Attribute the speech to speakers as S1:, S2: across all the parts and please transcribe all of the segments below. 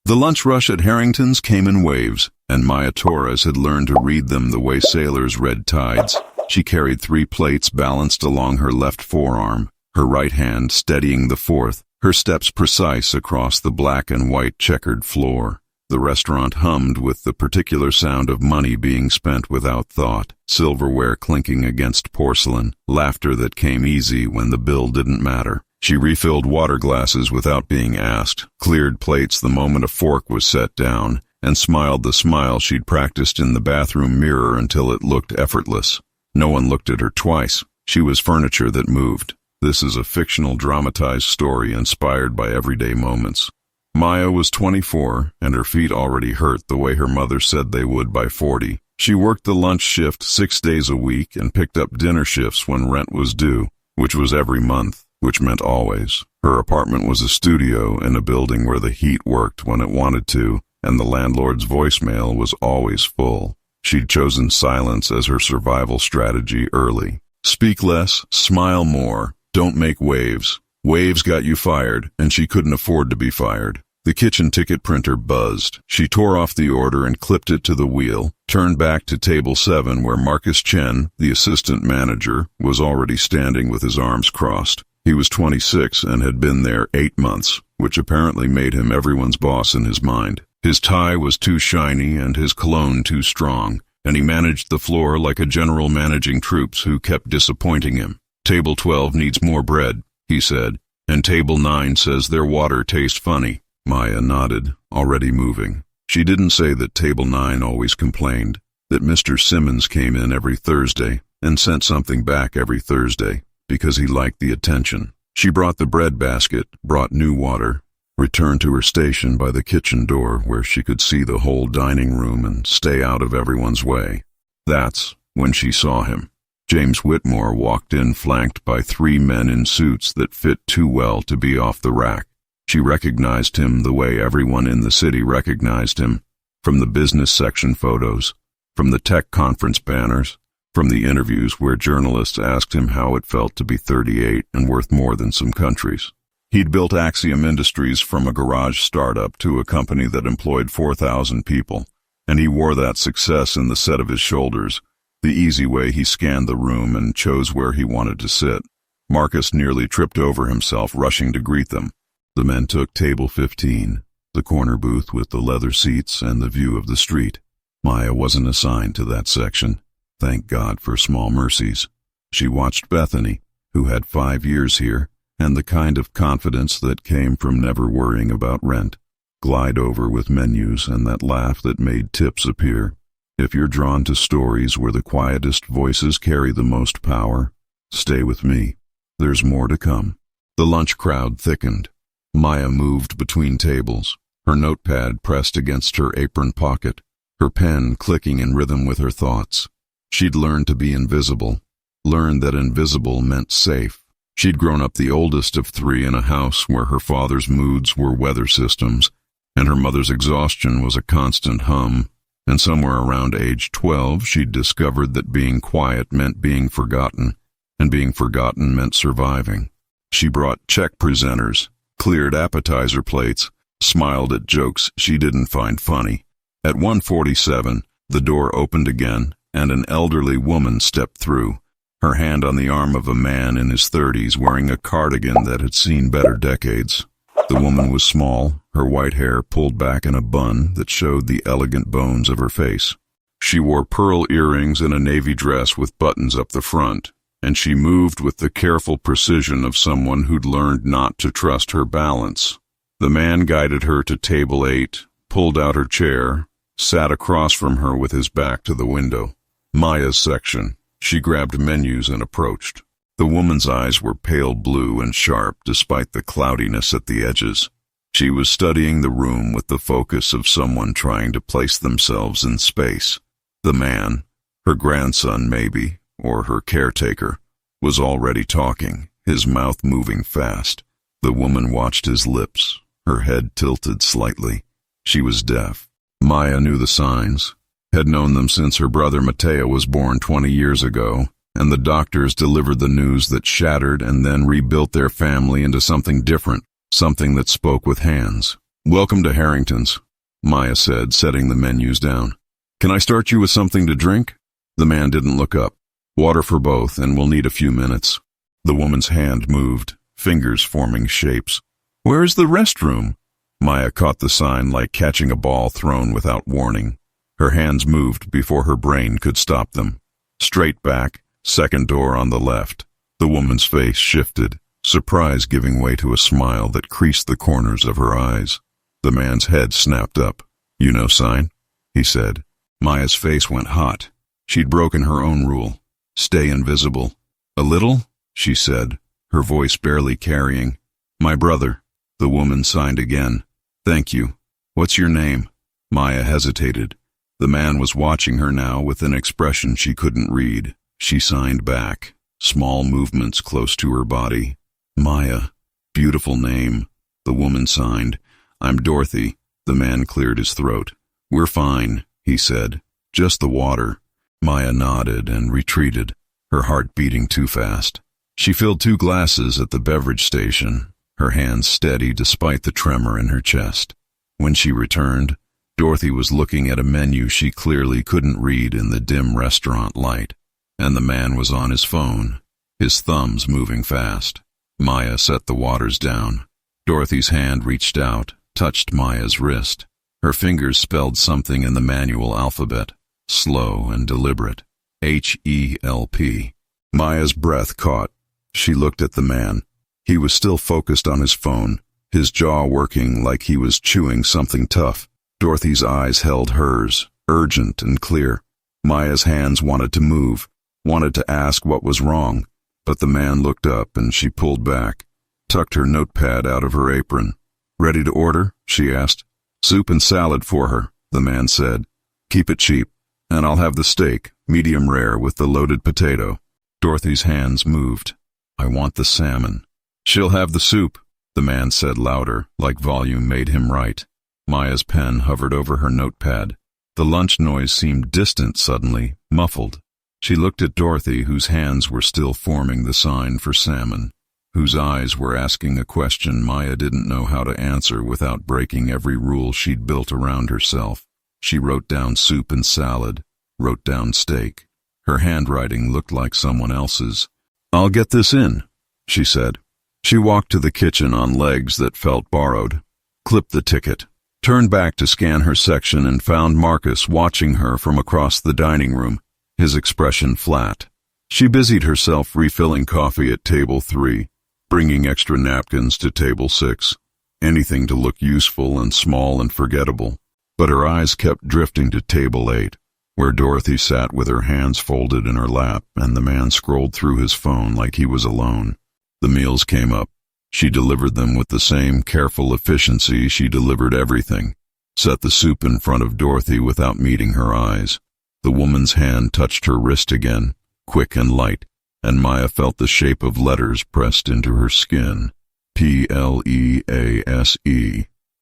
S1: The lunch rush at Harrington's came in waves, and Maya Torres had learned to read them the way sailors read tides. She carried 3 plates balanced along her left forearm, her right hand steadying the 4th, her steps precise across the black and white checkered floor. The restaurant hummed with the particular sound of money being spent without thought, silverware clinking against porcelain, laughter that came easy when the bill didn't matter. She refilled water glasses without being asked, cleared plates the moment a fork was set down, and smiled the smile she'd practiced in the bathroom mirror until it looked effortless. No one looked at her twice. She was furniture that moved. This is a fictional dramatized story inspired by everyday moments. Maya was 24, and her feet already hurt the way her mother said they would by 40. She worked the lunch shift 6 days a week and picked up dinner shifts when rent was due, which was every month, which meant always. Her apartment was a studio in a building where the heat worked when it wanted to, and the landlord's voicemail was always full. She'd chosen silence as her survival strategy early. Speak less, smile more, don't make waves. Waves got you fired, and she couldn't afford to be fired. The kitchen ticket printer buzzed. She tore off the order and clipped it to the wheel, turned back to table 7 where Marcus Chen, the assistant manager, was already standing with his arms crossed. He was 26 and had been there 8 months, which apparently made him everyone's boss in his mind. His tie was too shiny and his cologne too strong, and he managed the floor like a general managing troops who kept disappointing him. Table 12 needs more bread, he said, and table 9 says their water tastes funny. Maya nodded, already moving. She didn't say that table 9 always complained, that Mr. Simmons came in every Thursday and sent something back every Thursday because he liked the attention. She brought the bread basket, brought new water, returned to her station by the kitchen door where she could see the whole dining room and stay out of everyone's way. That's when she saw him. James Whitmore walked in flanked by 3 men in suits that fit too well to be off the rack. She recognized him the way everyone in the city recognized him, from the business section photos, from the tech conference banners, from the interviews where journalists asked him how it felt to be 38 and worth more than some countries. He'd built Axiom Industries from a garage startup to a company that employed 4,000 people, and he wore that success in the set of his shoulders, the easy way he scanned the room and chose where he wanted to sit. Marcus nearly tripped over himself rushing to greet them. The men took table 15, the corner booth with the leather seats and the view of the street. Maya wasn't assigned to that section. Thank God for small mercies. She watched Bethany, who had 5 years here, and the kind of confidence that came from never worrying about rent, glide over with menus and that laugh that made tips appear. If you're drawn to stories where the quietest voices carry the most power, stay with me. There's more to come. The lunch crowd thickened. Maya moved between tables, her notepad pressed against her apron pocket, her pen clicking in rhythm with her thoughts. She'd learned to be invisible, learned that invisible meant safe. She'd grown up the oldest of 3 in a house where her father's moods were weather systems, and her mother's exhaustion was a constant hum, and somewhere around age 12 she'd discovered that being quiet meant being forgotten, and being forgotten meant surviving. She brought check presenters, cleared appetizer plates, smiled at jokes she didn't find funny. At 1:47, the door opened again, and an elderly woman stepped through, her hand on the arm of a man in his 30s wearing a cardigan that had seen better decades. The woman was small, her white hair pulled back in a bun that showed the elegant bones of her face. She wore pearl earrings and a navy dress with buttons up the front, and she moved with the careful precision of someone who'd learned not to trust her balance. The man guided her to table 8, pulled out her chair, sat across from her with his back to the window. Maya's section. She grabbed menus and approached. The woman's eyes were pale blue and sharp despite the cloudiness at the edges. She was studying the room with the focus of someone trying to place themselves in space. The man, her grandson maybe, or her caretaker, was already talking, his mouth moving fast. The woman watched his lips, her head tilted slightly. She was deaf. Maya knew the signs, had known them since her brother Mateo was born 20 years ago, and the doctors delivered the news that shattered and then rebuilt their family into something different, something that spoke with hands. "Welcome to Harrington's," Maya said, setting the menus down. "Can I start you with something to drink?" The man didn't look up. "Water for both, and we'll need a few minutes." The woman's hand moved, fingers forming shapes. "Where is the restroom?" Maya caught the sign like catching a ball thrown without warning. Her hands moved before her brain could stop them. Straight back, second door on the left. The woman's face shifted, surprise giving way to a smile that creased the corners of her eyes. The man's head snapped up. "You know sign?" he said. Maya's face went hot. She'd broken her own rule. Stay invisible. "A little?" she said, her voice barely carrying. "My brother." The woman signed again. "Thank you. What's your name?" Maya hesitated. The man was watching her now with an expression she couldn't read. She signed back, small movements close to her body. "Maya. Beautiful name." The woman signed. "I'm Dorothy." The man cleared his throat. "We're fine," he said. "Just the water." Maya nodded and retreated, her heart beating too fast. She filled 2 glasses at the beverage station, her hands steady despite the tremor in her chest. When she returned, Dorothy was looking at a menu she clearly couldn't read in the dim restaurant light, and the man was on his phone, his thumbs moving fast. Maya set the waters down. Dorothy's hand reached out, touched Maya's wrist. Her fingers spelled something in the manual alphabet, slow and deliberate. H-E-L-P. Maya's breath caught. She looked at the man. He was still focused on his phone, his jaw working like he was chewing something tough. Dorothy's eyes held hers, urgent and clear. Maya's hands wanted to move, wanted to ask what was wrong, but the man looked up and she pulled back, tucked her notepad out of her apron. "Ready to order?" she asked. "Soup and salad for her," the man said. "Keep it cheap, and I'll have the steak, medium rare with the loaded potato." Dorothy's hands moved. "I want the salmon." "She'll have the soup," the man said louder, like volume made him write. Maya's pen hovered over her notepad. The lunch noise seemed distant suddenly, muffled. She looked at Dorothy, whose hands were still forming the sign for salmon, whose eyes were asking a question Maya didn't know how to answer without breaking every rule she'd built around herself. She wrote down soup and salad, wrote down steak. Her handwriting looked like someone else's. "I'll get this in," she said. She walked to the kitchen on legs that felt borrowed, clipped the ticket, turned back to scan her section and found Marcus watching her from across the dining room, his expression flat. She busied herself refilling coffee at table 3, bringing extra napkins to table 6, anything to look useful and small and forgettable. But her eyes kept drifting to table 8, where Dorothy sat with her hands folded in her lap and the man scrolled through his phone like he was alone. The meals came up. She delivered them with the same careful efficiency she delivered everything, set the soup in front of Dorothy without meeting her eyes. The woman's hand touched her wrist again, quick and light, and Maya felt the shape of letters pressed into her skin. P-L-E-A-S-E.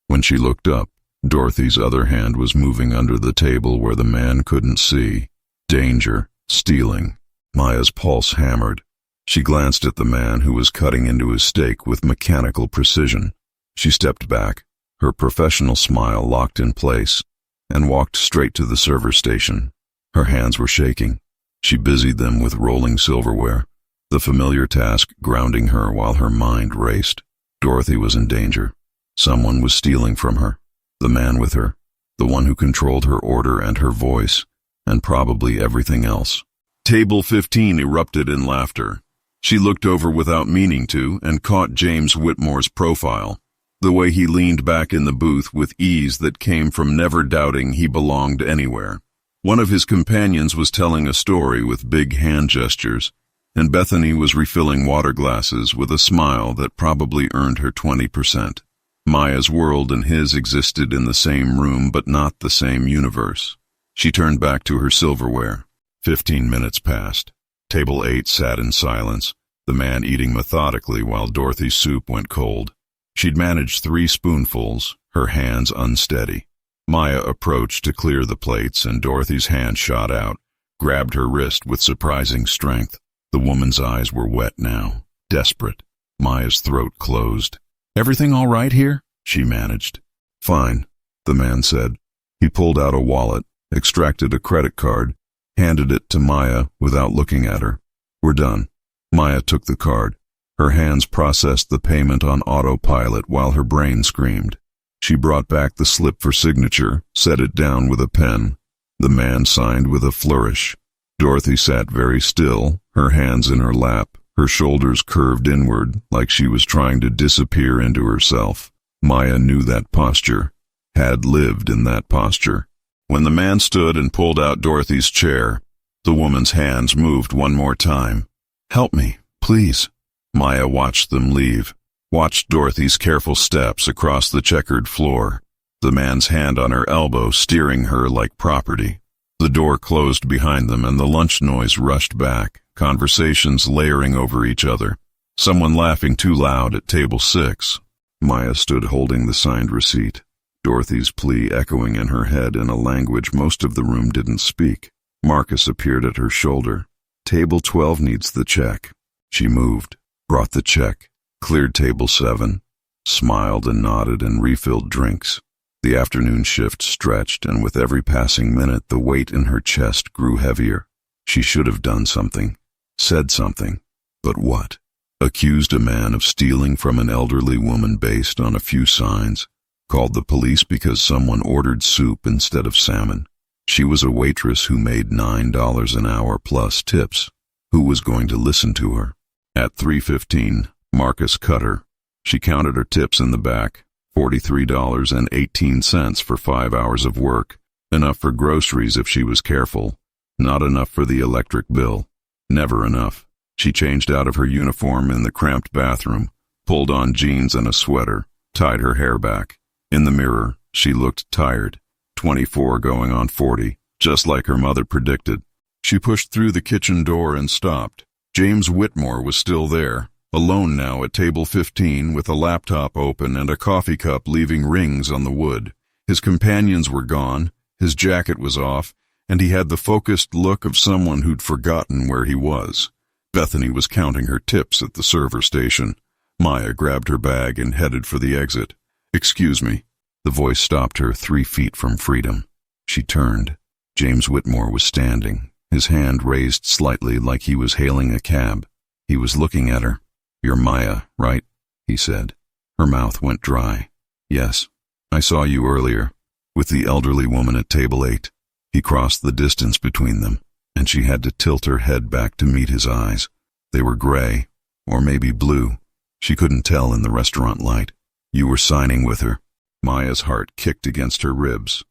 S1: When she looked up, Dorothy's other hand was moving under the table where the man couldn't see. Danger, stealing. Maya's pulse hammered. She glanced at the man who was cutting into his steak with mechanical precision. She stepped back, her professional smile locked in place, and walked straight to the server station. Her hands were shaking. She busied them with rolling silverware, the familiar task grounding her while her mind raced. Dorothy was in danger. Someone was stealing from her. The man with her, the one who controlled her order and her voice, and probably everything else. Table 15 erupted in laughter. She looked over without meaning to and caught James Whitmore's profile, the way he leaned back in the booth with ease that came from never doubting he belonged anywhere. One of his companions was telling a story with big hand gestures, and Bethany was refilling water glasses with a smile that probably earned her 20%. Maya's world and his existed in the same room but not the same universe. She turned back to her silverware. 15 minutes passed. Table 8 sat in silence, the man eating methodically while Dorothy's soup went cold. She'd managed 3 spoonfuls, her hands unsteady. Maya approached to clear the plates and Dorothy's hand shot out, grabbed her wrist with surprising strength. The woman's eyes were wet now, desperate. Maya's throat closed. "Everything all right here?" she managed. Fine, the man said. He pulled out a wallet, extracted a credit card, handed it to Maya without looking at her. We're done. Maya took the card. Her hands processed the payment on autopilot while her brain screamed. She brought back the slip for signature, set it down with a pen. The man signed with a flourish. Dorothy sat very still, her hands in her lap, her shoulders curved inward like she was trying to disappear into herself. Maya knew that posture, had lived in that posture. When the man stood and pulled out Dorothy's chair, the woman's hands moved one more time. Help me, please. Maya watched them leave, watched Dorothy's careful steps across the checkered floor, the man's hand on her elbow steering her like property. The door closed behind them and the lunch noise rushed back, conversations layering over each other. Someone laughing too loud at table 6. Maya stood holding the signed receipt, Dorothy's plea echoing in her head in a language most of the room didn't speak. Marcus appeared at her shoulder. Table 12 needs the check. She moved, brought the check, cleared table 7, smiled and nodded and refilled drinks. The afternoon shift stretched, and with every passing minute the weight in her chest grew heavier. She should have done something, said something. But what? Accused a man of stealing from an elderly woman based on a few signs. Called the police because someone ordered soup instead of salmon. She was a waitress who made $9 an hour plus tips. Who was going to listen to her? At 3:15, Marcus cut her. She counted her tips in the back, $43.18 for 5 hours of work, enough for groceries if she was careful, not enough for the electric bill, never enough. She changed out of her uniform in the cramped bathroom, pulled on jeans and a sweater, tied her hair back. In the mirror, she looked tired, 24 going on 40, just like her mother predicted. She pushed through the kitchen door and stopped. James Whitmore was still there, alone now at table 15 with a laptop open and a coffee cup leaving rings on the wood. His companions were gone, his jacket was off, and he had the focused look of someone who'd forgotten where he was. Bethany was counting her tips at the server station. Maya grabbed her bag and headed for the exit. Excuse me. The voice stopped her 3 feet from freedom. She turned. James Whitmore was standing, his hand raised slightly like he was hailing a cab. He was looking at her. You're Maya, right? He said. Her mouth went dry. Yes, I saw you earlier, with the elderly woman at table 8. He crossed the distance between them, and she had to tilt her head back to meet his eyes. They were gray, or maybe blue. She couldn't tell in the restaurant light. You were signing with her. Maya's heart kicked against her ribs.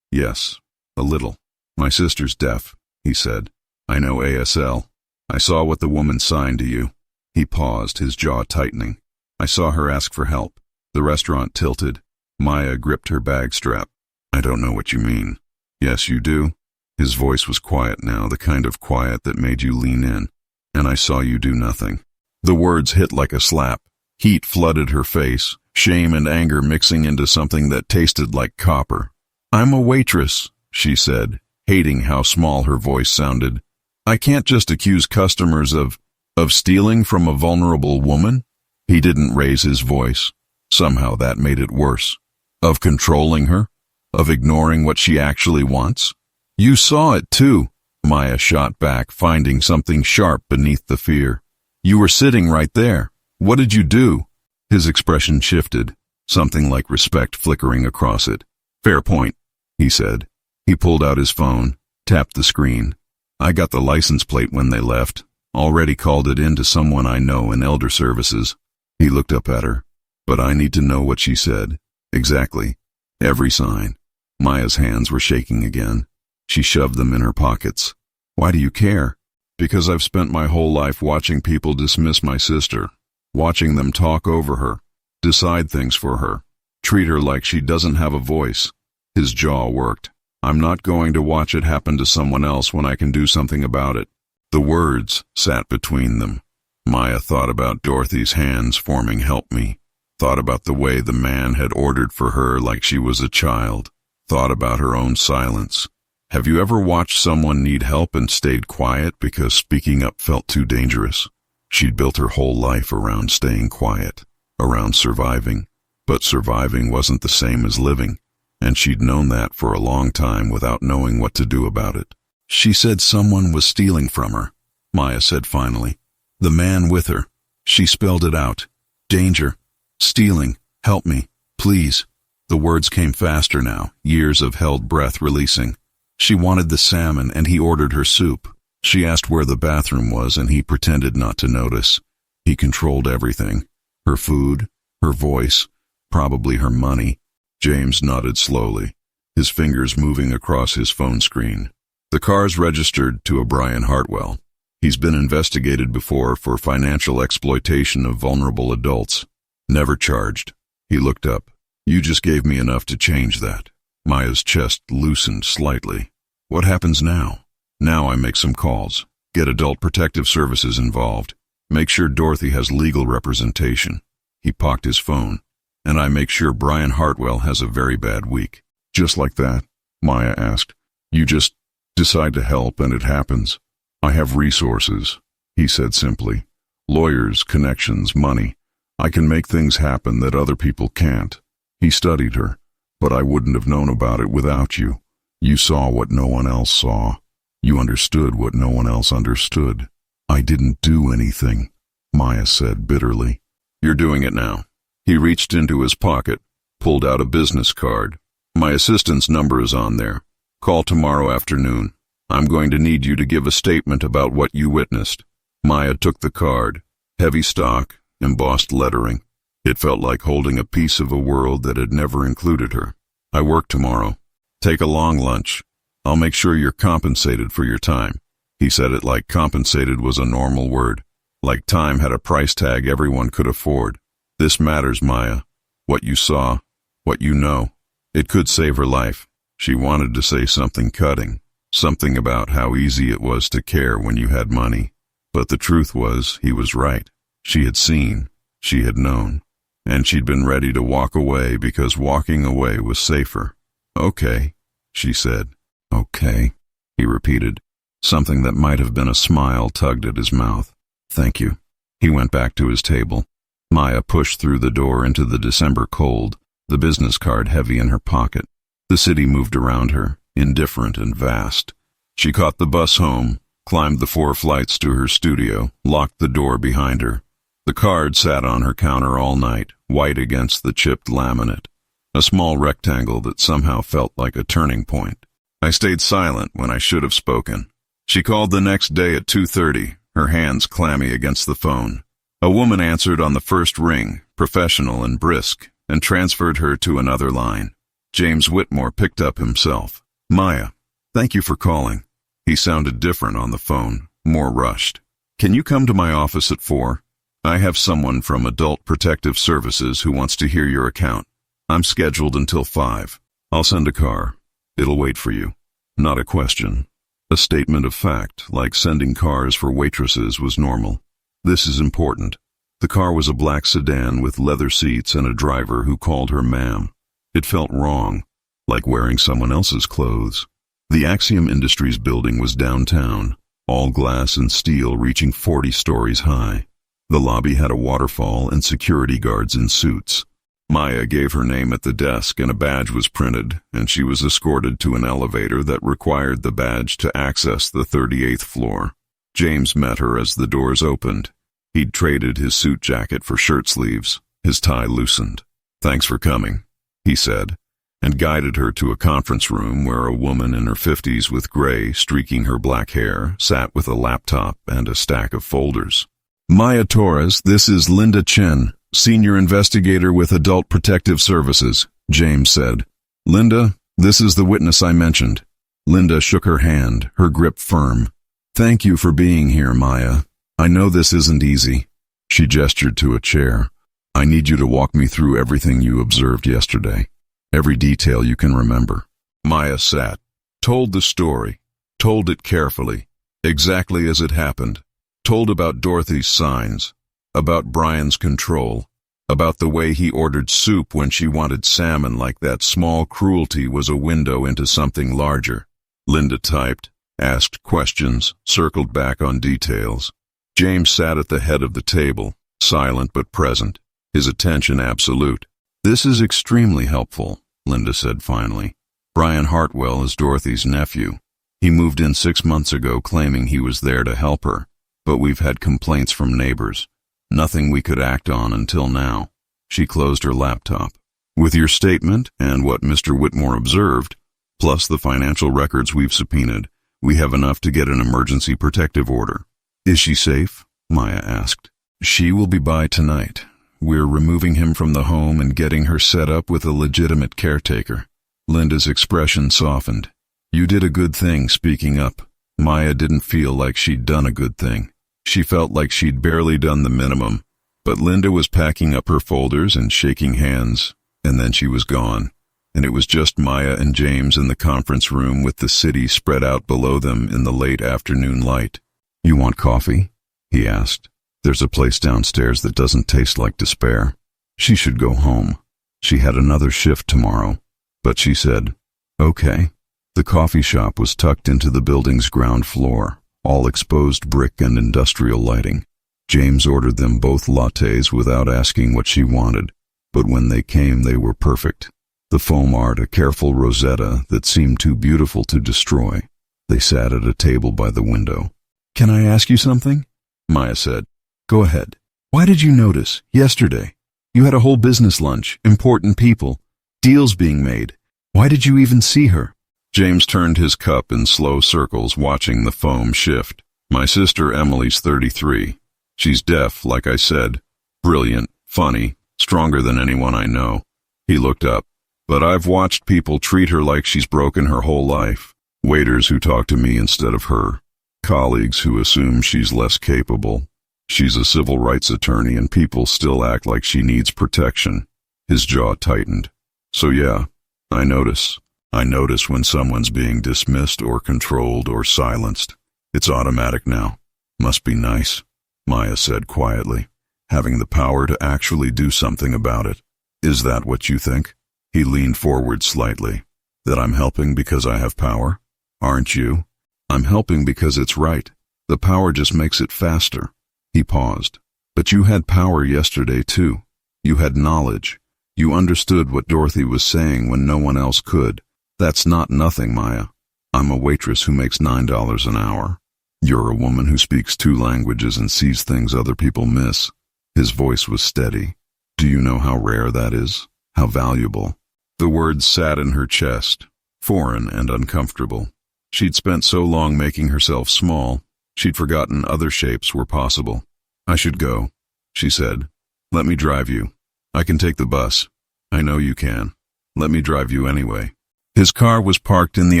S1: Yes, a little. My sister's deaf, he said. I know ASL. I saw what the woman signed to you. He paused, his jaw tightening. I saw her ask for help. The restaurant tilted. Maya gripped her bag strap. I don't know what you mean. Yes, you do. His voice was quiet now, the kind of quiet that made you lean in. And I saw you do nothing. The words hit like a slap. Heat flooded her face, shame and anger mixing into something that tasted like copper. I'm a waitress, she said, hating how small her voice sounded. I can't just accuse customers of stealing from a vulnerable woman. He didn't raise his voice. Somehow that made it worse. Of controlling her? Of ignoring what she actually wants? You saw it too, Maya shot back, finding something sharp beneath the fear. You were sitting right there. What did you do? His expression shifted, something like respect flickering across it. Fair point, he said. He pulled out his phone, tapped the screen. I got the license plate when they left. Already called it in to someone I know in elder services. He looked up at her. But I need to know what she said. Exactly. Every sign. Maya's hands were shaking again. She shoved them in her pockets. Why do you care? Because I've spent my whole life watching people dismiss my sister. Watching them talk over her, decide things for her, treat her like she doesn't have a voice. His jaw worked. I'm not going to watch it happen to someone else when I can do something about it. The words sat between them. Maya thought about Dorothy's hands forming help me, thought about the way the man had ordered for her like she was a child, thought about her own silence. Have you ever watched someone need help and stayed quiet because speaking up felt too dangerous? She'd built her whole life around staying quiet, around surviving. But surviving wasn't the same as living, and she'd known that for a long time without knowing what to do about it. She said someone was stealing from her, Maya said finally. The man with her. She spelled it out. Danger. Stealing. Help me. Please. The words came faster now, years of held breath releasing. She wanted the salmon, and he ordered her soup. She asked where the bathroom was, and he pretended not to notice. He controlled everything. Her food, her voice, probably her money. James nodded slowly, his fingers moving across his phone screen. The car's registered to a Brian Hartwell. He's been investigated before for financial exploitation of vulnerable adults. Never charged. He looked up. You just gave me enough to change that. Maya's chest loosened slightly. What happens now? Now I make some calls. Get Adult Protective Services involved. Make sure Dorothy has legal representation. He pocked his phone. And I make sure Brian Hartwell has a very bad week. Just like that? Maya asked. You just decide to help and it happens. I have resources, he said simply. Lawyers, connections, money. I can make things happen that other people can't. He studied her. But I wouldn't have known about it without you. You saw what no one else saw. You understood what no one else understood. I didn't do anything, Maya said bitterly. You're doing it now. He reached into his pocket, pulled out a business card. My assistant's number is on there. Call tomorrow afternoon. I'm going to need you to give a statement about what you witnessed. Maya took the card. Heavy stock, embossed lettering. It felt like holding a piece of a world that had never included her. I work tomorrow. Take a long lunch. I'll make sure you're compensated for your time. He said it like compensated was a normal word, like time had a price tag everyone could afford. This matters, Maya. What you saw, what you know. It could save her life. She wanted to say something cutting, something about how easy it was to care when you had money. But the truth was, he was right. She had seen, she had known, and she'd been ready to walk away because walking away was safer. Okay, she said. Okay, he repeated. Something that might have been a smile tugged at his mouth. Thank you. He went back to his table. Maya pushed through the door into the December cold, the business card heavy in her pocket. The city moved around her, indifferent and vast. She caught the bus home, climbed the 4 flights to her studio, locked the door behind her. The card sat on her counter all night, white against the chipped laminate, a small rectangle that somehow felt like a turning point. I stayed silent when I should have spoken. She called the next day at 2:30, her hands clammy against the phone. A woman answered on the first ring, professional and brisk, and transferred her to another line. James Whitmore picked up himself. Maya, thank you for calling. He sounded different on the phone, more rushed. Can you come to my office at 4? I have someone from Adult Protective Services who wants to hear your account. I'm scheduled until 5. I'll send a car. It'll wait for you. Not a question. A statement of fact, like sending cars for waitresses, was normal. This is important. The car was a black sedan with leather seats and a driver who called her ma'am. It felt wrong, like wearing someone else's clothes. The Axiom Industries building was downtown, all glass and steel reaching 40 stories high. The lobby had a waterfall and security guards in suits. Maya gave her name at the desk and a badge was printed, and she was escorted to an elevator that required the badge to access the 38th floor. James met her as the doors opened. He'd traded his suit jacket for shirt sleeves, his tie loosened. Thanks for coming, he said, and guided her to a conference room where a woman in her 50s with gray streaking her black hair sat with a laptop and a stack of folders. Maya Torres, this is Linda Chen, Senior Investigator with Adult Protective Services, James said. Linda, this is the witness I mentioned. Linda shook her hand, her grip firm. Thank you for being here, Maya. I know this isn't easy. She gestured to a chair. I need you to walk me through everything you observed yesterday. Every detail you can remember. Maya sat, told the story, told it carefully, exactly as it happened, told about Dorothy's signs, about Brian's control, about the way he ordered soup when she wanted salmon, like that small cruelty was a window into something larger. Linda typed, asked questions, circled back on details. James sat at the head of the table, silent but present, his attention absolute. "This is extremely helpful," Linda said finally. "Brian Hartwell is Dorothy's nephew. He moved in 6 months ago claiming he was there to help her, but we've had complaints from neighbors. Nothing we could act on until now." She closed her laptop. "With your statement and what Mr. Whitmore observed, plus the financial records we've subpoenaed, we have enough to get an emergency protective order." "Is she safe?" Maya asked. "She will be by tonight. We're removing him from the home and getting her set up with a legitimate caretaker." Linda's expression softened. "You did a good thing speaking up." Maya didn't feel like she'd done a good thing. She felt like she'd barely done the minimum. But Linda was packing up her folders and shaking hands, and then she was gone. And it was just Maya and James in the conference room with the city spread out below them in the late afternoon light. "You want coffee?" he asked. "There's a place downstairs that doesn't taste like despair." She should go home. She had another shift tomorrow. But she said, "Okay." The coffee shop was tucked into the building's ground floor, all exposed brick and industrial lighting. James ordered them both lattes without asking what she wanted, but when they came they were perfect. The foam art a careful rosetta that seemed too beautiful to destroy. They sat at a table by the window. "Can I ask you something?" Maya said. "Go ahead." "Why did you notice, yesterday? You had a whole business lunch, important people, deals being made. Why did you even see her?" James turned his cup in slow circles, watching the foam shift. "My sister Emily's 33. She's deaf, like I said. Brilliant, funny, stronger than anyone I know." He looked up. "But I've watched people treat her like she's broken her whole life. Waiters who talk to me instead of her. Colleagues who assume she's less capable. She's a civil rights attorney and people still act like she needs protection." His jaw tightened. "So yeah, I notice. I notice when someone's being dismissed or controlled or silenced. It's automatic now. Must be nice," Maya said quietly, "having the power to actually do something about it." "Is that what you think?" He leaned forward slightly. "That I'm helping because I have power? Aren't you?" "I'm helping because it's right. The power just makes it faster." He paused. "But you had power yesterday too. You had knowledge. You understood what Dorothy was saying when no one else could. That's not nothing, Maya. I'm a waitress who makes $9 an hour. You're a woman who speaks 2 languages and sees things other people miss." His voice was steady. "Do you know how rare that is? How valuable?" The words sat in her chest, foreign and uncomfortable. She'd spent so long making herself small, she'd forgotten other shapes were possible. "I should go," she said. "Let me drive you. I can take the bus. I know you can. Let me drive you anyway." His car was parked in the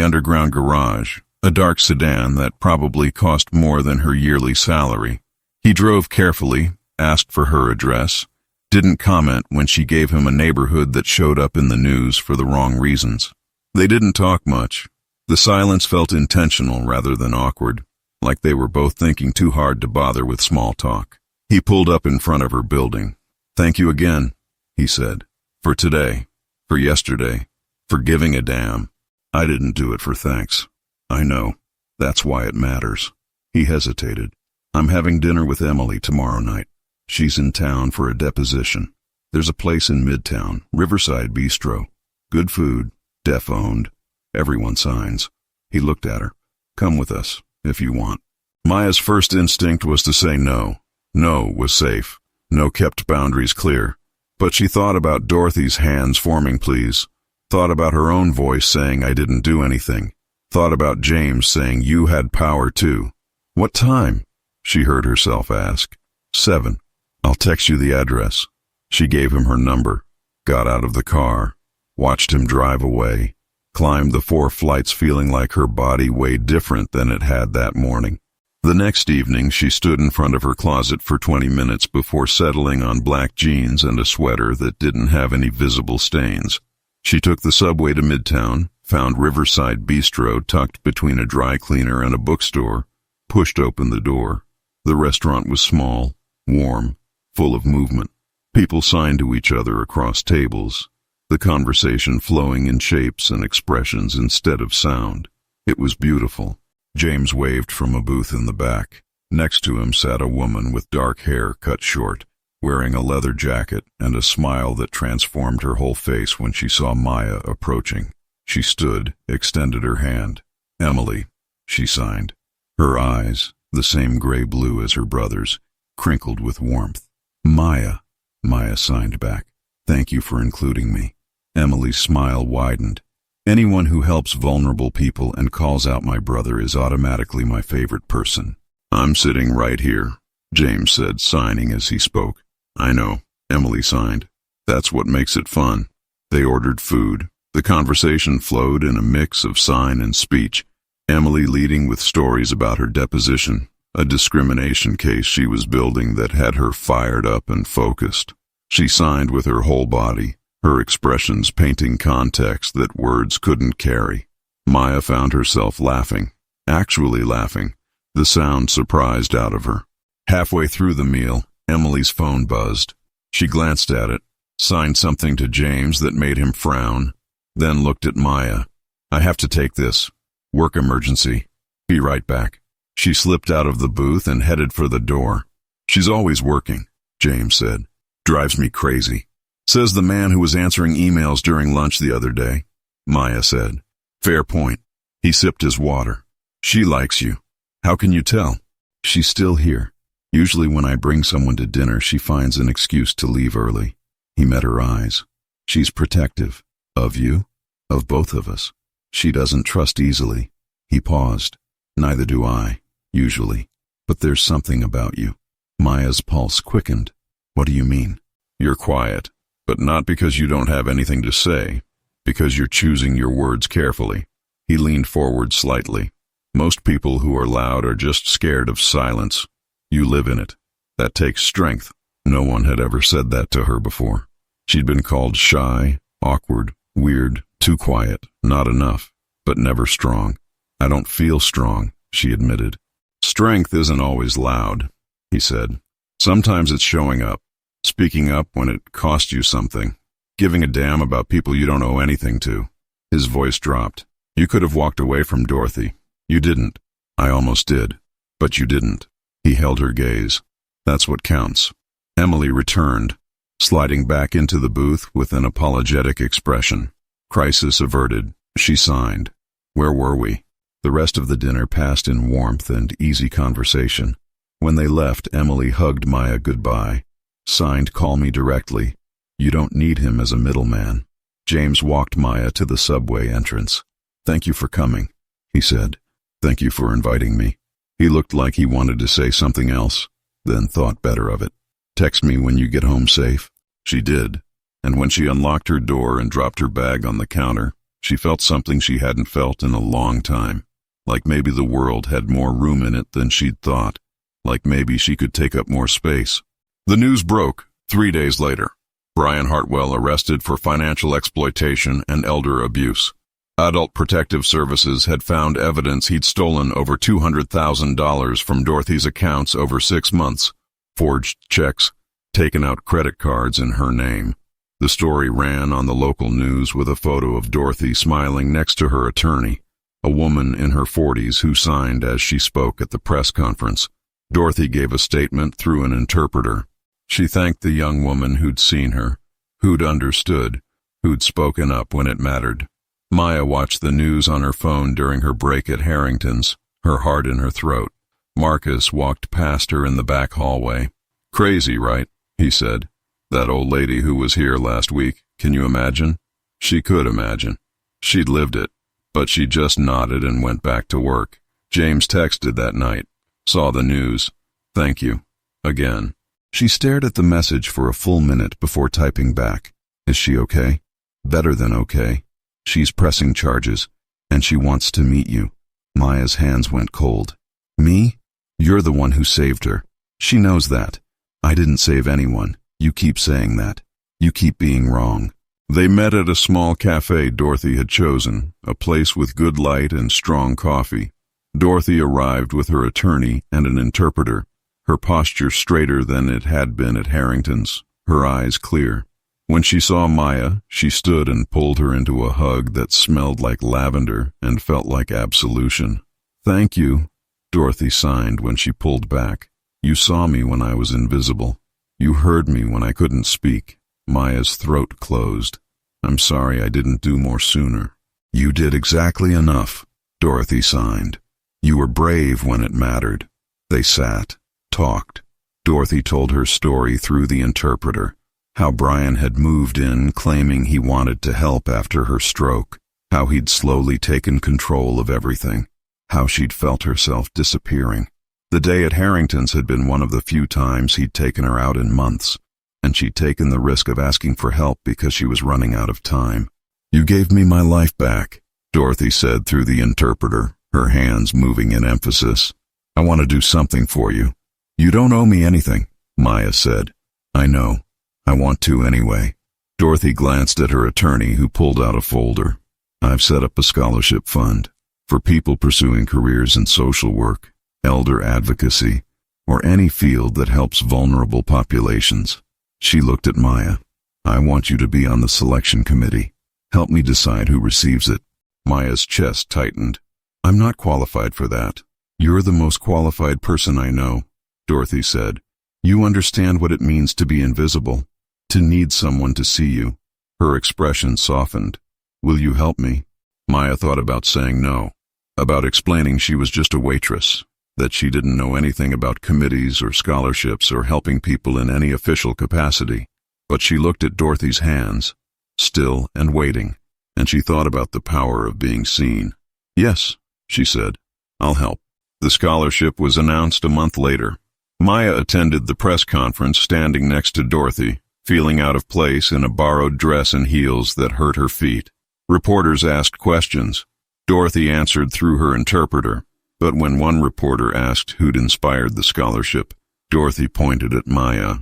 S1: underground garage, a dark sedan that probably cost more than her yearly salary. He drove carefully, asked for her address, didn't comment when she gave him a neighborhood that showed up in the news for the wrong reasons. They didn't talk much. The silence felt intentional rather than awkward, like they were both thinking too hard to bother with small talk. He pulled up in front of her building. "Thank you again," he said. "For today, for yesterday, for giving a damn. I didn't do it for thanks. I know. That's why it matters." He hesitated. "I'm having dinner with Emily tomorrow night. She's in town for a deposition. There's a place in Midtown, Riverside Bistro. Good food, deaf-owned. Everyone signs." He looked at her. "Come with us, if you want." Maya's first instinct was to say no. No was safe. No kept boundaries clear. But she thought about Dorothy's hands forming pleas. Thought about her own voice saying I didn't do anything. Thought about James saying you had power too. "What time?" she heard herself ask. 7. "I'll text you the address." She gave him her number, got out of the car, watched him drive away, climbed the 4 flights feeling like her body weighed different than it had that morning. The next evening she stood in front of her closet for 20 minutes before settling on black jeans and a sweater that didn't have any visible stains. She took the subway to Midtown, found Riverside Bistro tucked between a dry cleaner and a bookstore, pushed open the door. The restaurant was small, warm, full of movement. People signed to each other across tables, the conversation flowing in shapes and expressions instead of sound. It was beautiful. James waved from a booth in the back. Next to him sat a woman with dark hair cut short. wearing a leather jacket and a smile that transformed her whole face when she saw Maya approaching. She stood, extended her hand. "Emily," she signed. Her eyes, the same gray-blue as her brother's, crinkled with warmth. "Maya," Maya signed back. "Thank you for including me." Emily's smile widened. "Anyone who helps vulnerable people and calls out my brother is automatically my favorite person." "I'm sitting right here," James said, signing as he spoke. "I know," Emily signed. "That's what makes it fun." They ordered food. The conversation flowed in a mix of sign and speech, Emily leading with stories about her deposition, a discrimination case she was building that had her fired up and focused. She signed with her whole body, her expressions painting context that words couldn't carry. Maya found herself laughing, actually laughing, the sound surprised out of her. Halfway through the meal, Emily's phone buzzed. She glanced at it, signed something to James that made him frown, then looked at Maya. "I have to take this. Work emergency. Be right back." She slipped out of the booth and headed for the door. "She's always working," James said. "Drives me crazy." "Says the man who was answering emails during lunch the other day," Maya said. "Fair point." He sipped his water. "She likes you. How can you tell?" "She's still here. Usually when I bring someone to dinner, she finds an excuse to leave early." He met her eyes. "She's protective. Of you? Of both of us. She doesn't trust easily." He paused. "Neither do I, usually. But there's something about you." Maya's pulse quickened. "What do you mean?" "You're quiet, but not because you don't have anything to say, because you're choosing your words carefully." He leaned forward slightly. "Most people who are loud are just scared of silence. You live in it. That takes strength." No one had ever said that to her before. She'd been called shy, awkward, weird, too quiet, not enough, but never strong. "I don't feel strong," she admitted. "Strength isn't always loud," he said. "Sometimes it's showing up, speaking up when it costs you something, giving a damn about people you don't owe anything to." His voice dropped. "You could have walked away from Dorothy. You didn't." "I almost did, but you didn't." He held her gaze. "That's what counts." Emily returned, sliding back into the booth with an apologetic expression. "Crisis averted," she signed. Where were we? The rest of the dinner passed in warmth and easy conversation. When they left, Emily hugged Maya goodbye. Signed, "Call me directly. You don't need him as a middleman." James walked Maya to the subway entrance. "Thank you for coming," he said. "Thank you for inviting me." He looked like he wanted to say something else, then thought better of it. "Text me when you get home safe." She did, and when she unlocked her door and dropped her bag on the counter, she felt something she hadn't felt in a long time. Like maybe the world had more room in it than she'd thought. Like maybe she could take up more space. The news broke 3 days later. Brian Hartwell arrested for financial exploitation and elder abuse. Adult Protective Services had found evidence he'd stolen over $200,000 from Dorothy's accounts over 6 months. Forged checks, taken out credit cards in her name. The story ran on the local news with a photo of Dorothy smiling next to her attorney, a woman in her 40s who signed as she spoke at the press conference. Dorothy gave a statement through an interpreter. She thanked the young woman who'd seen her, who'd understood, who'd spoken up when it mattered. Maya watched the news on her phone during her break at Harrington's, her heart in her throat. Marcus walked past her in the back hallway. "Crazy, right?" he said. "That old lady who was here last week, can you imagine?" She could imagine. She'd lived it, but she just nodded and went back to work. James texted that night. Saw the news. "Thank you." Again. She stared at the message for a full minute before typing back. "Is she okay?" "Better than okay. She's pressing charges, and she wants to meet you." Maya's hands went cold. "Me? You're the one who saved her. She knows that. I didn't save anyone. You keep saying that. You keep being wrong." They met at a small cafe Dorothy had chosen, a place with good light and strong coffee. Dorothy arrived with her attorney and an interpreter, her posture straighter than it had been at Harrington's, her eyes clear. When she saw Maya, she stood and pulled her into a hug that smelled like lavender and felt like absolution. "Thank you," Dorothy signed when she pulled back. "You saw me when I was invisible." You heard me when I couldn't speak. Maya's throat closed. I'm sorry I didn't do more sooner. You did exactly enough, Dorothy signed. You were brave when it mattered. They sat, talked. Dorothy told her story through the interpreter, how Brian had moved in claiming he wanted to help after her stroke, how he'd slowly taken control of everything, how she'd felt herself disappearing. The day at Harrington's had been one of the few times he'd taken her out in months, and she'd taken the risk of asking for help because she was running out of time. You gave me my life back, Dorothy said through the interpreter, her hands moving in emphasis. I want to do something for you. You don't owe me anything, Maya said. I know. I want to anyway. Dorothy glanced at her attorney, who pulled out a folder. I've set up a scholarship fund for people pursuing careers in social work, elder advocacy, or any field that helps vulnerable populations. She looked at Maya. I want you to be on the selection committee. Help me decide who receives it. Maya's chest tightened. I'm not qualified for that. You're the most qualified person I know, Dorothy said. You understand what it means to be invisible, to need someone to see you. Her expression softened. Will you help me? Maya thought about saying no, about explaining she was just a waitress, that she didn't know anything about committees or scholarships or helping people in any official capacity. But she looked at Dorothy's hands, still and waiting, and she thought about the power of being seen. Yes, she said, I'll help. The scholarship was announced a month later. Maya attended the press conference standing next to Dorothy, feeling out of place in a borrowed dress and heels that hurt her feet. Reporters asked questions. Dorothy answered through her interpreter, but when one reporter asked who'd inspired the scholarship, Dorothy pointed at Maya.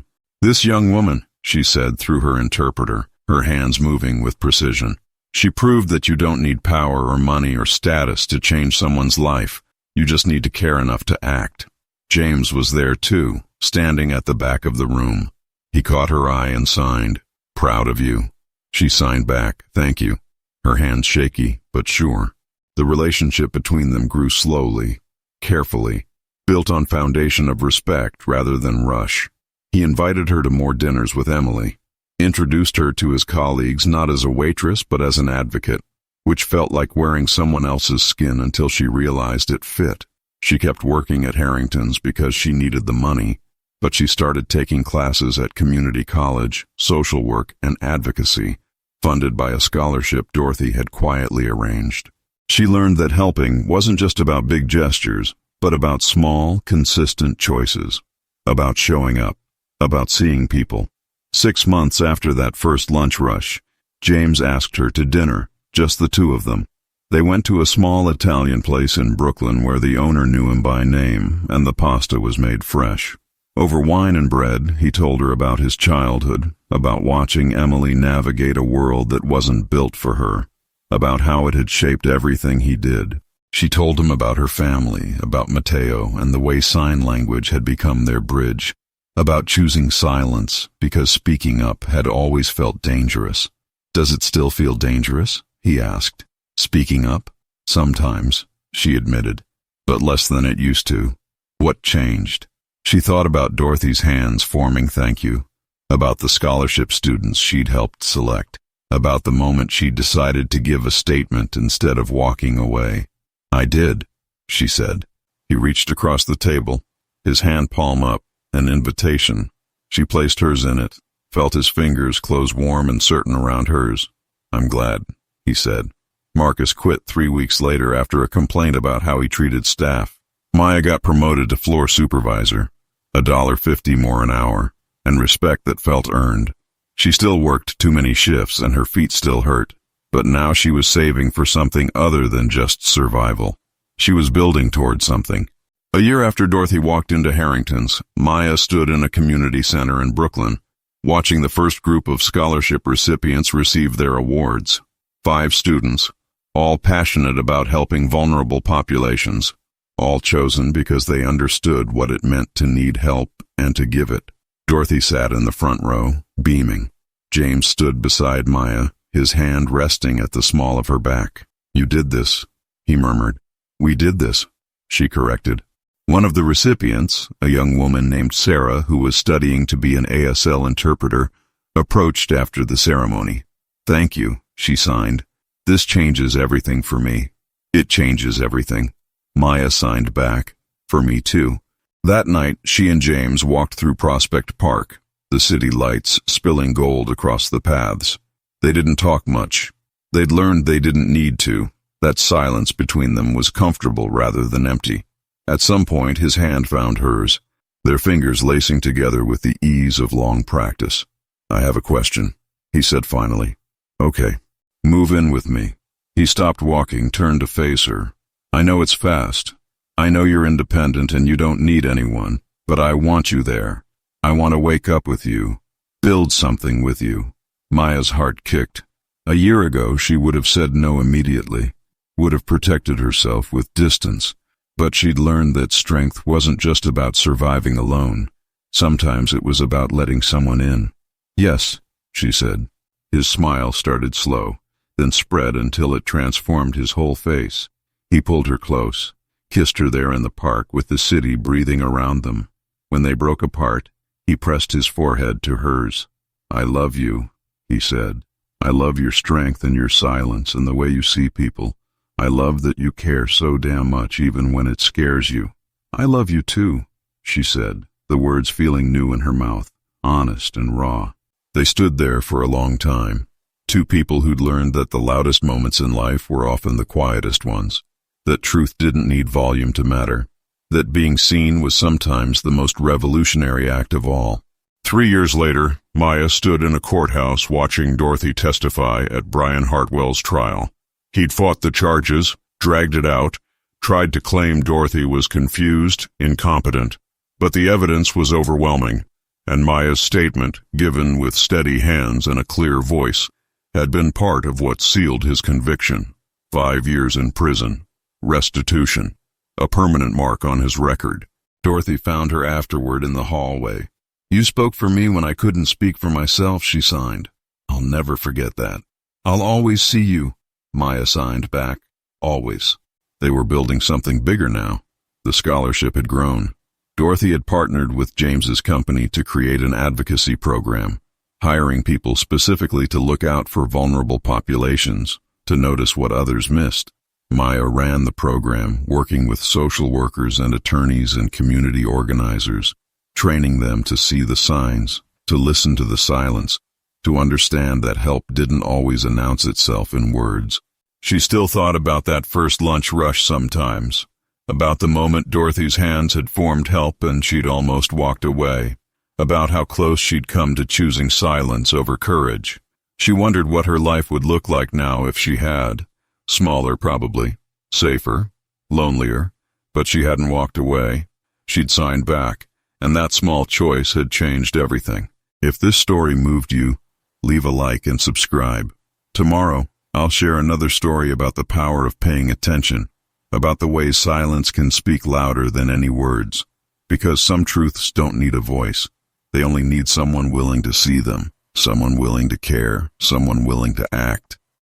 S1: This young woman, she said through her interpreter, her hands moving with precision. She proved that you don't need power or money or status to change someone's life. You just need to care enough to act. James was there too, standing at the back of the room. He caught her eye and signed, Proud of you. She signed back, Thank you. Her hands shaky, but sure. The relationship between them grew slowly, carefully, built on foundation of respect rather than rush. He invited her to more dinners with Emily, introduced her to his colleagues not as a waitress but as an advocate, which felt like wearing someone else's skin until she realized it fit. She kept working at Harrington's because she needed the money, but she started taking classes at community college, social work, and advocacy, funded by a scholarship Dorothy had quietly arranged. She learned that helping wasn't just about big gestures, but about small, consistent choices, about showing up, about seeing people. 6 months after that first lunch rush, James asked her to dinner, just the two of them. They went to a small Italian place in Brooklyn where the owner knew him by name, and the pasta was made fresh. Over wine and bread, he told her about his childhood, about watching Emily navigate a world that wasn't built for her, about how it had shaped everything he did. She told him about her family, about Matteo and the way sign language had become their bridge, about choosing silence because speaking up had always felt dangerous. Does it still feel dangerous? He asked. Speaking up? Sometimes, she admitted, but less than it used to. What changed? She thought about Dorothy's hands forming thank you, about the scholarship students she'd helped select, about the moment she decided to give a statement instead of walking away. I did, she said. He reached across the table, his hand palm up, an invitation. She placed hers in it, felt his fingers close warm and certain around hers. I'm glad, he said. Marcus quit 3 weeks later after a complaint about how he treated staff. Maya got promoted to floor supervisor, $1.50 more an hour, and respect that felt earned. She still worked too many shifts and her feet still hurt, but now she was saving for something other than just survival. She was building toward something. A year after Dorothy walked into Harrington's, Maya stood in a community center in Brooklyn, watching the first group of scholarship recipients receive their awards. 5 students, all passionate about helping vulnerable populations, all chosen because they understood what it meant to need help and to give it. Dorothy sat in the front row, beaming. James stood beside Maya, his hand resting at the small of her back. You did this, he murmured. We did this, she corrected. One of the recipients, a young woman named Sarah who was studying to be an ASL interpreter, approached after the ceremony. "Thank you," she signed. "This changes everything for me." "It changes everything," Maya signed back. "For me too." That night, she and James walked through Prospect Park, the city lights spilling gold across the paths. They didn't talk much. They'd learned they didn't need to. That silence between them was comfortable rather than empty. At some point, his hand found hers, their fingers lacing together with the ease of long practice. "I have a question," he said finally. "Okay. Move in with me." He stopped walking, turned to face her. "I know it's fast. I know you're independent and you don't need anyone, but I want you there. I want to wake up with you, build something with you." Maya's heart kicked. A year ago, she would have said no immediately, would have protected herself with distance, but she'd learned that strength wasn't just about surviving alone. Sometimes it was about letting someone in. "Yes," she said. His smile started slow, then spread until it transformed his whole face. He pulled her close, kissed her there in the park with the city breathing around them. When they broke apart, he pressed his forehead to hers. "I love you," he said. "I love your strength and your silence and the way you see people. I love that you care so damn much even when it scares you." "I love you too," she said, the words feeling new in her mouth, honest and raw. They stood there for a long time, two people who'd learned that the loudest moments in life were often the quietest ones, that truth didn't need volume to matter, that being seen was sometimes the most revolutionary act of all. 3 years later, Maya stood in a courthouse watching Dorothy testify at Brian Hartwell's trial. He'd fought the charges, dragged it out, tried to claim Dorothy was confused, incompetent, but the evidence was overwhelming, and Maya's statement, given with steady hands and a clear voice, had been part of what sealed his conviction. 5 years in prison, restitution, a permanent mark on his record. Dorothy found her afterward in the hallway. "You spoke for me when I couldn't speak for myself," she signed. "I'll never forget that." "I'll always see you," Maya signed back. Always. They were building something bigger now. The scholarship had grown. Dorothy had partnered with James's company to create an advocacy program, hiring people specifically to look out for vulnerable populations, to notice what others missed. Maya ran the program, working with social workers and attorneys and community organizers, training them to see the signs, to listen to the silence, to understand that help didn't always announce itself in words. She still thought about that first lunch rush sometimes, about the moment Dorothy's hands had formed help and she'd almost walked away, about how close she'd come to choosing silence over courage. She wondered what her life would look like now if she had. Smaller, probably. Safer. Lonelier. But she hadn't walked away. She'd signed back, and that small choice had changed everything. If this story moved you, leave a like and subscribe. Tomorrow, I'll share another story about the power of paying attention, about the way silence can speak louder than any words, because some truths don't need a voice. They only need someone willing to see them, someone willing to care, someone willing to act.